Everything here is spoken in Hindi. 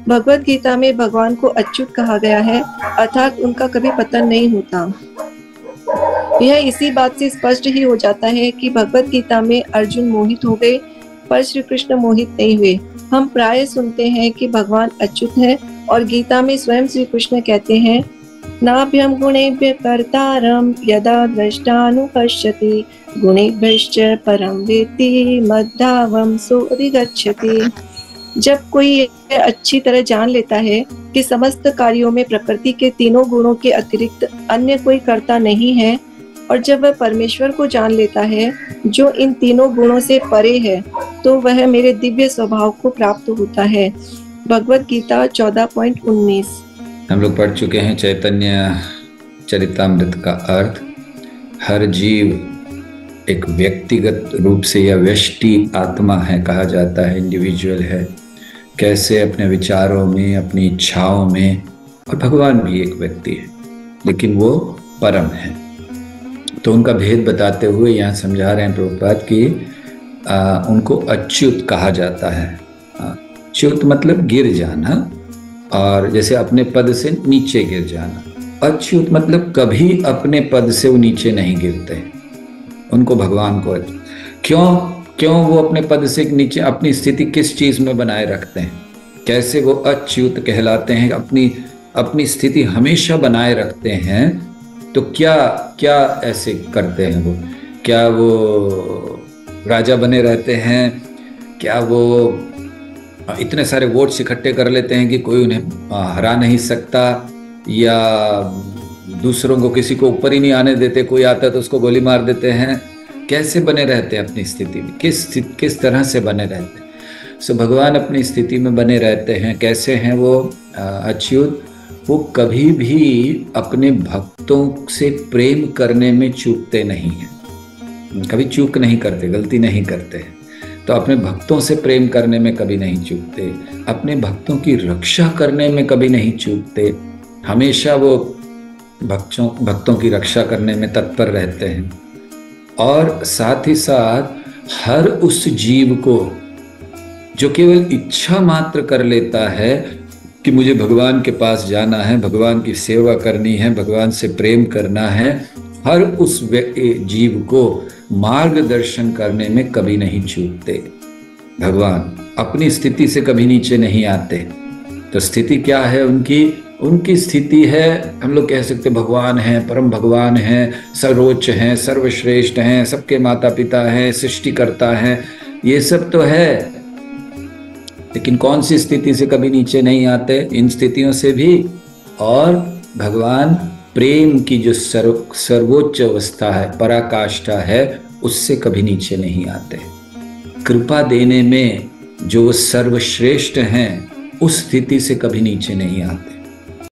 भगवत गीता में भगवान को अच्युत कहा गया है, अर्थात उनका कभी पतन नहीं होता। यह इसी बात से स्पष्ट ही हो जाता है कि भगवत गीता में अर्जुन मोहित हो गए, पर श्री कृष्ण मोहित नहीं हुए। हम प्राय सुनते हैं कि भगवान अच्युत है, और गीता में स्वयं श्री कृष्ण कहते हैं, नाभ्यं गुणेभ्यः कर्तारं यदा द्रष्टानुपश्यति गुणेभ्यश्च परं वेत्ति मद्भावं सोऽधिगच्छति। जब कोई यह अच्छी तरह जान लेता है कि समस्त कार्यों में प्रकृति के तीनों गुणों के अतिरिक्त अन्य कोई कर्ता नहीं है, और जब वह परमेश्वर को जान लेता है जो इन तीनों गुणों से परे है, तो वह मेरे दिव्य स्वभाव को प्राप्त होता है। भगवत गीता 14.19। हम लोग पढ़ चुके हैं चैतन्य चरितामृत का अर्थ। हर जीव एक व्यक्तिगत रूप से या व्यष्टि आत्मा है, कहा जाता है, इंडिविजुअल है। कैसे अपने विचारों में, अपनी इच्छाओं में, और भगवान भी एक व्यक्ति है, लेकिन वो परम है। तो उनका भेद बताते हुए यहाँ समझा रहे हैं प्रभुपाद कि उनको अच्युत कहा जाता है। अच्युत मतलब गिर जाना, और जैसे अपने पद से नीचे गिर जाना। अच्युत मतलब कभी अपने पद से वो नीचे नहीं गिरते। उनको भगवान को क्यों वो अपने पद से नीचे अपनी स्थिति किस चीज में बनाए रखते हैं, कैसे वो अच्युत कहलाते हैं, अपनी स्थिति हमेशा बनाए रखते हैं। तो क्या ऐसे करते हैं वो? क्या वो राजा बने रहते हैं? क्या वो इतने सारे वोट्स इकट्ठे कर लेते हैं कि कोई उन्हें हरा नहीं सकता, या दूसरों को किसी को ऊपर ही नहीं आने देते, कोई आता है तो उसको गोली मार देते हैं? कैसे बने रहते हैं अपनी स्थिति में? किस तरह से बने रहते हैं? सो भगवान अपनी स्थिति में बने रहते हैं। कैसे हैं वो अच्युत? वो कभी भी अपने भक्तों से प्रेम करने में चूकते नहीं हैं, कभी चूक नहीं करते, गलती नहीं करते। तो अपने भक्तों से प्रेम करने में कभी नहीं चूकते, अपने भक्तों की रक्षा करने में कभी नहीं चूकते। हमेशा वो भक्तों की रक्षा करने में तत्पर रहते हैं। और साथ ही साथ हर उस जीव को जो केवल इच्छा मात्र कर लेता है कि मुझे भगवान के पास जाना है, भगवान की सेवा करनी है, भगवान से प्रेम करना है, हर उस जीव को मार्गदर्शन करने में कभी नहीं चूकते। भगवान अपनी स्थिति से कभी नीचे नहीं आते। तो स्थिति क्या है उनकी स्थिति है, हम लोग कह सकते भगवान हैं, परम भगवान हैं, सर्वोच्च हैं, सर्वश्रेष्ठ हैं, सबके माता पिता हैं, सृष्टिकर्ता हैं, ये सब तो है। लेकिन कौन सी स्थिति से कभी नीचे नहीं आते? इन स्थितियों से भी। और भगवान प्रेम की जो सर्वोच्च अवस्था है, पराकाष्ठा है, उससे कभी नीचे नहीं आते। कृपा देने में जो सर्वश्रेष्ठ हैं, उस स्थिति से कभी नीचे नहीं आते।